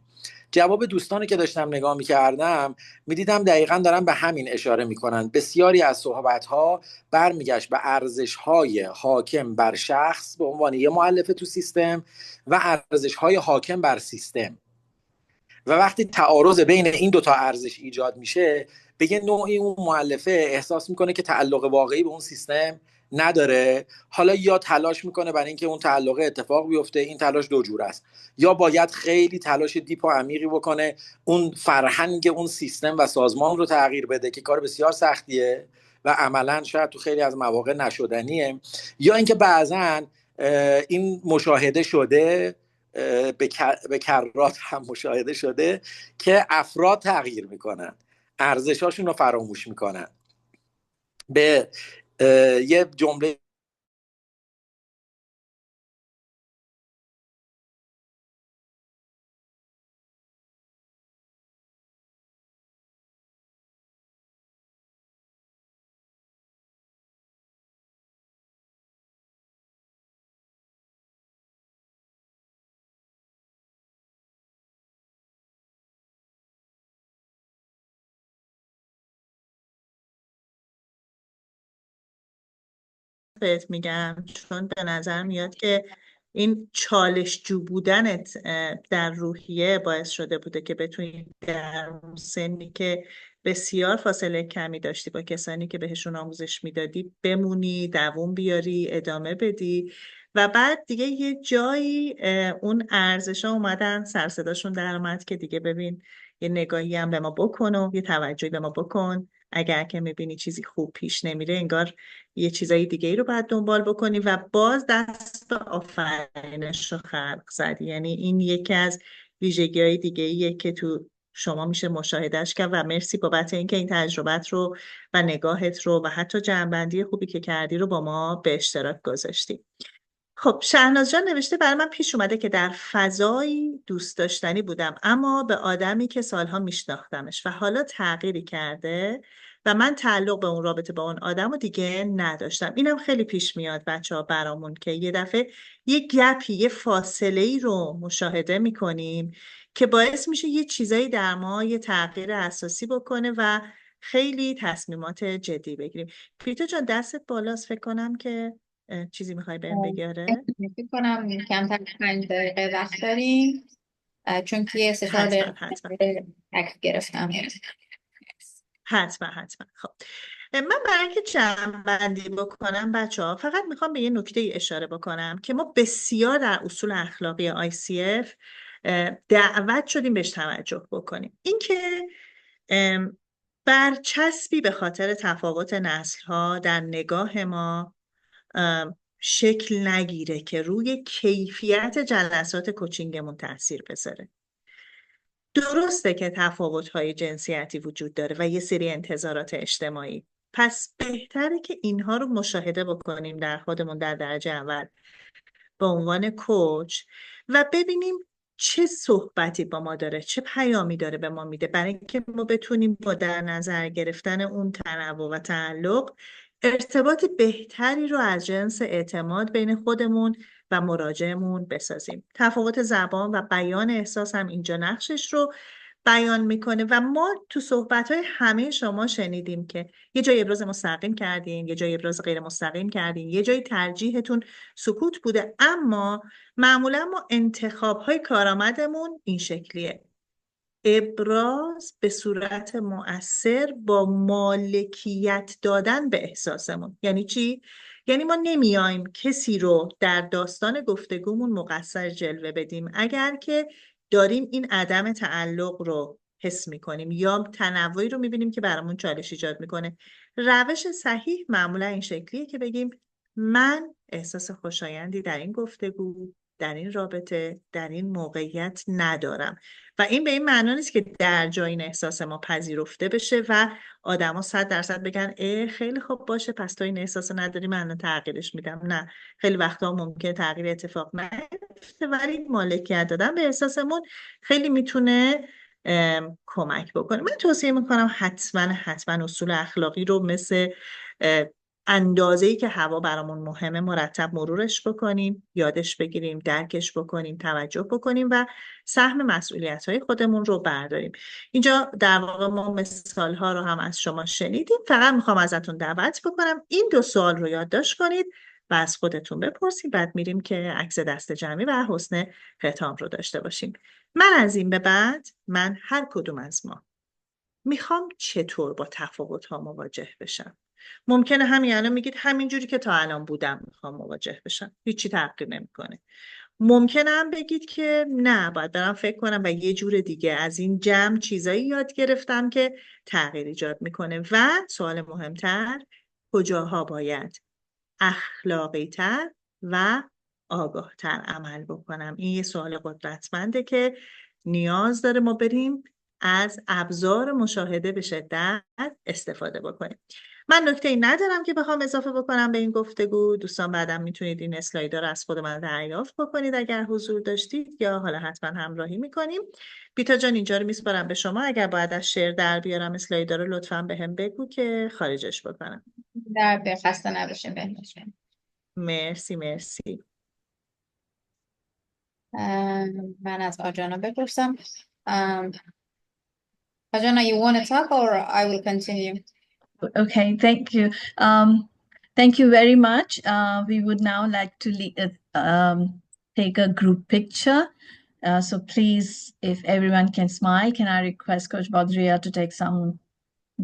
جواب دوستانی که داشتم نگاه میکردم میدیدم دقیقاً دارن به همین اشاره میکنن. بسیاری از صحبتها برمیگشت به ارزش‌های حاکم بر شخص به عنوان یه مؤلفه تو سیستم و ارزش‌های حاکم بر سیستم، و وقتی تعارض بین این دوتا ارزش ایجاد میشه به یه نوعی اون مؤلفه احساس میکنه که تعلق واقعی به اون سیستم نداره. حالا یا تلاش میکنه برای اینکه اون تعلق اتفاق بیفته، این تلاش دو جور است، یا باید خیلی تلاش دیپ و عمیقی بکنه اون فرهنگ اون سیستم و سازمان رو تغییر بده که کار بسیار سختیه و عملا شاید تو خیلی از مواقع نشدنیه، یا اینکه بعضا این مشاهده شده به کرات هم مشاهده شده که افراد تغییر میکنن، ارزشاشون رو فراموش میکنن. به یه جمله بهت میگم، چون به نظر میاد که این چالش جو بودنت در روحیه باعث شده بوده که بتونی در اون سنی که بسیار فاصله کمی داشتی با کسانی که بهشون آموزش میدادی بمونی، دووم بیاری، ادامه بدی و بعد دیگه یه جایی اون ارزشا اومدن سر صداشون در اومد که دیگه ببین یه نگاهی هم به ما بکن و یه توجهی به ما بکن، اگر که میبینی چیزی خوب پیش نمیره انگار یه چیزای دیگه ای رو باید دنبال بکنی و باز دست به آفرینش رو خلق زدی. یعنی این یکی از ویژگی های دیگه ایه که تو شما میشه مشاهدهش کرد و مرسی بابت اینکه این تجربت رو و نگاهت رو و حتی جنبندی خوبی که کردی رو با ما به اشتراک گذاشتی. خب شهناز جان نوشته برای من پیش اومده که در فضایی دوست داشتنی بودم اما به آدمی که سالها میشناختمش و حالا تغییری کرده و من تعلق به اون رابطه با اون آدم رو دیگه نداشتم. اینم خیلی پیش میاد بچه ها برامون که یه دفعه یه گپی، یه فاصله ای رو مشاهده میکنیم که باعث میشه یه چیزایی در ما یه تغییر اساسی بکنه و خیلی تصمیمات جدی بگیریم. پیتا جان دستت بالاست، فکر کنم که چیزی میخوای بهم بگی؟ آره فکر کنم کمتر 5 دقیقه وقت داریم چون که 3-4 حتما دقیقه عکس گرفتم. حتما. خب من برای اینکه جمع‌بندی بکنم بچه ها فقط میخوام به یه نکته اشاره بکنم که ما بسیار در اصول اخلاقی ICF دعوت شدیم بهش توجه بکنیم. اینکه برچسبی به خاطر تفاوت نسل‌ها در نگاه ما شکل نگیره که روی کیفیت جلسات کوچینگمون تاثیر بذاره. درسته که تفاوت‌های جنسیتی وجود داره و یه سری انتظارات اجتماعی، پس بهتره که اینها رو مشاهده بکنیم در خودمون در درجه اول به عنوان کوچ و ببینیم چه صحبتی با ما داره، چه پیامی داره به ما میده، برای اینکه ما بتونیم با در نظر گرفتن اون تنوع و تعلق ارتباط بهتری رو از جنس اعتماد بین خودمون و مراجعمون بسازیم. تفاوت زبان و بیان احساس هم اینجا نقشش رو بیان میکنه و ما تو صحبت‌های همه شما شنیدیم که یه جای ابراز مستقیم کردین، یه جای ابراز غیر مستقیم کردین، یه جای ترجیحتون سکوت بوده، اما معمولا ما انتخاب‌های کارآمدمون این شکلیه: ابراز به صورت مؤثر با مالکیت دادن به احساسمون. یعنی چی؟ یعنی ما نمیایم کسی رو در داستان گفتگومون مقصر جلوه بدیم اگر که داریم این عدم تعلق رو حس میکنیم یا تنوعی رو میبینیم که برامون چالش ایجاد میکنه. روش صحیح معمولا این شکلیه که بگیم من احساس خوشایندی در این گفتگو، در این رابطه، در این موقعیت ندارم. و این به این معنا نیست که در جای این احساس ما پذیرفته بشه و آدما 100% بگن خیلی خوب باشه پس تو این احساس نداری من الان تغییرش میدم. نه، خیلی وقتا ممکنه تغییر اتفاق نیفته، ولی مالکیت دادن به احساسمون خیلی میتونه کمک بکنه. من توصیه میکنم حتما اصول اخلاقی رو مثل اندازه‌ای که هوا برامون مهمه مرتب مرورش بکنیم، یادش بگیریم، درکش بکنیم، توجه بکنیم و سهم مسئولیت‌های خودمون رو برداریم. اینجا در واقع ما مثال‌ها رو هم از شما شنیدیم. فقط میخوام ازتون دعوت بکنم این 2 سوال رو یادداشت کنید و از خودتون بپرسید. بعد میریم که عکس دست جمعی و حسن ختام رو داشته باشیم. من از این به بعد هر کدوم از ما میخوام چطور با تفاوت‌ها مواجه بشم. ممکنه همین الان میگید همینجوری که تا الان بودم میخوام مواجه بشم، هیچی تغییر نمیکنه. ممکنه هم بگید که نه، باید برم فکر کنم و یه جور دیگه از این جمع چیزایی یاد گرفتم که تغییر ایجاد میکنه. و سوال مهمتر، کجاها باید اخلاقی تر و آگاه تر عمل بکنم. این یه سوال قدرتمنده که نیاز داره ما بریم از ابزار مشاهده به شدت استفاده بکنیم. من نکته‌ای ندارم که بخوام اضافه بکنم به این گفتگو. دوستان بعدم میتونید این اسلایدها رو از خود من دریافت بکنید اگر حضور داشتید، یا حالا حتما همراهی میکنیم. بیتا جان اینجا رو میسپارم به شما. اگر باید از شعر در بیارم اسلایدها رو لطفاً بهم بگو که خارجش بکنم. در به خسته نباشه بهنوش. مرسی. من از آجانا بپرسم. Ajana, you want to talk or I will continue? Okay, thank you. Thank you very much. We would now like to take a group picture. So please, if everyone can smile, can I request Coach Badria to take some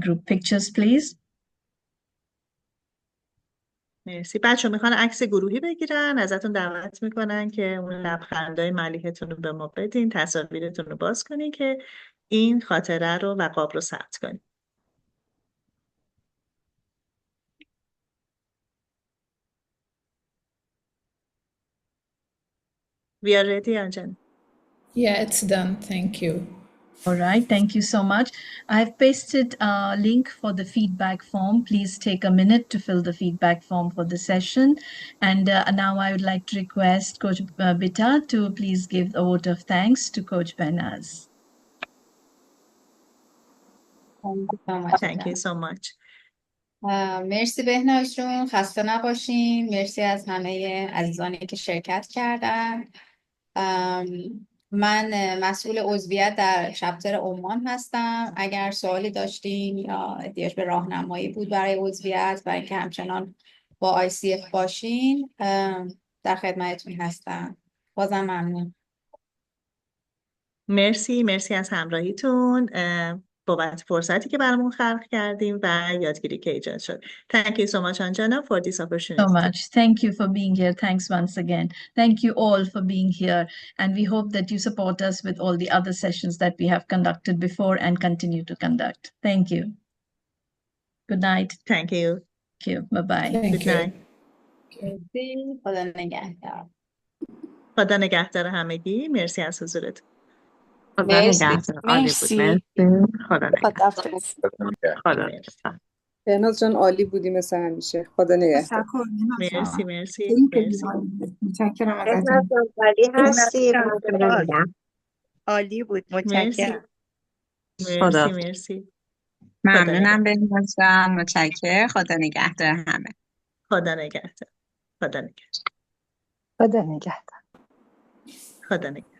group pictures, please? مرسی. بچه میخوان عکس گروهی بگیرن، ازتون دعوت میکنن که اون لبخندهای ملیحتون رو به ما بدین، تصاویرتون رو باز کنین که این خاطره رو و قاب رو ثبت کنین. We are ready, Anjana. Yeah, it's done. Thank you. All right, thank you so much. I've pasted a link for the feedback form. Please take a minute to fill the feedback form for the session. And now I would like to request Coach Bita to please give a vote of thanks to Coach Behnaz. Thank you so much. مرسی بهناز جون، خسته نباشین. مرسی از همه عزیزانی که شرکت کردن. من مسئول عضویت در چپتر عمان هستم. اگر سوالی داشتین یا احتیاج به راهنمایی بود برای عضویت، برای اینکه همچنان با ICF باشین، در خدمتتون هستم. بازم ممنون. مرسی از همراهیتون بابت فرصتی که برامون خلق کردیم و یادگیری که ایجاد شد. Thank you so much, Anjana, for this opportunity. So much. Thank you for being here. Thanks once again. Thank you all for being here. And we hope that you support us with all the other sessions that we have conducted before and continue to conduct. Thank you. Good night. Thank you. Thank you. Bye-bye. Good night. خدا نگهدار. خدا نگهدار همگی. مرسی از حضورتون. خدا نگهدار. عالی بود. مرسی. خدا نگهدار. خدا نگهدار. بهناز جان عالی بودی مثل همیشه. خدا نگهدار. مرسی. متشکرم ازتون. عالی هستی. عالی بود. متشکرم. مرسی. ممنونم بهناز جان. متشکرم. خدا نگهدار همه. خدا نگهدار. خدا نگهدار. خدا نگهدار.